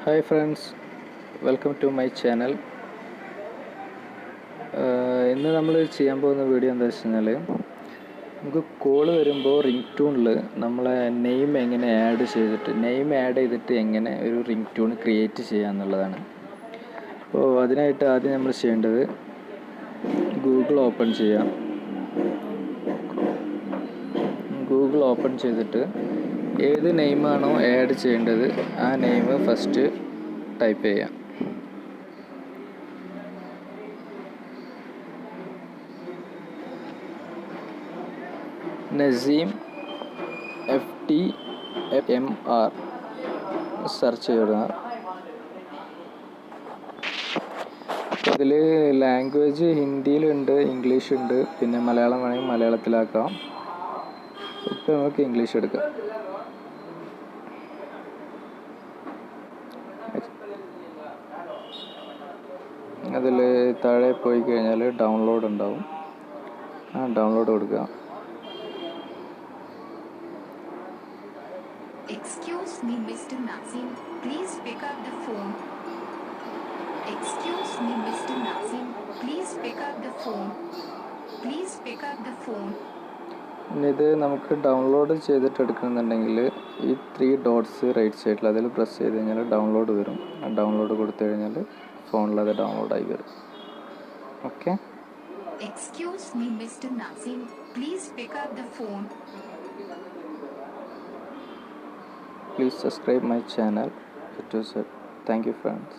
Hi friends, welcome to my channel. ഇന്ന് നമ്മൾ ചെയ്യാൻ പോകുന്ന വീഡിയോ എന്താ വെച്ച് കഴിഞ്ഞാൽ നമുക്ക് കോൾ വരുമ്പോൾ റിംഗ് ട്യൂണിൽ നമ്മളെ നെയിം എങ്ങനെ ആഡ് ചെയ്തിട്ട് എങ്ങനെ ഒരു റിംഗ് ട്യൂൺ ക്രിയേറ്റ് ചെയ്യുക എന്നുള്ളതാണ്. അപ്പോൾ അതിനായിട്ട് ആദ്യം നമ്മൾ ചെയ്യേണ്ടത് ഗൂഗിൾ ഓപ്പൺ ചെയ്യാം. ഗൂഗിൾ ഓപ്പൺ ചെയ്തിട്ട് ഏത് നെയിമാണോ ആഡ് ചെയ്യേണ്ടത് ആ നെയിം ഫസ്റ്റ് ടൈപ്പ് ചെയ്യാം. നസീം FTMR സെർച്ച് ചെയ്യുക. ഇതിൽ ലാംഗ്വേജ് ഹിന്ദിയിലുണ്ട്, ഇംഗ്ലീഷുണ്ട്, പിന്നെ മലയാളം വേണമെങ്കിൽ മലയാളത്തിലാക്കാം. ഇപ്പം നമുക്ക് ഇംഗ്ലീഷ് എടുക്കാം. അതിൽ താഴെ പോയി കഴിഞ്ഞാൽ ഡൗൺലോഡ് ഉണ്ടാവും. ആ ഡൗൺലോഡ് കൊടുക്കുക. Excuse me, Mr. Nazim. Please pick up the phone. Excuse me, Mr. Nazim. Please pick up the phone. Please pick up the phone. ഇനി ഇത് നമുക്ക് ഡൗൺലോഡ് ചെയ്തിട്ട് എടുക്കണമെന്നുണ്ടെങ്കിൽ ഈ 3 ഡോട്ട്സ് റൈറ്റ് സൈഡിൽ അതിൽ പ്രസ് ചെയ്ത് കഴിഞ്ഞാൽ ഡൗൺലോഡ് വരും. ആ ഡൗൺലോഡ് കൊടുത്തു കഴിഞ്ഞാൽ ഫോണിൽ അത് ഡൗൺലോഡായി വരും. Okay. Excuse me, Mr. Nazim. Please pick up the phone. Please subscribe my channel. A2z. Thank you friends.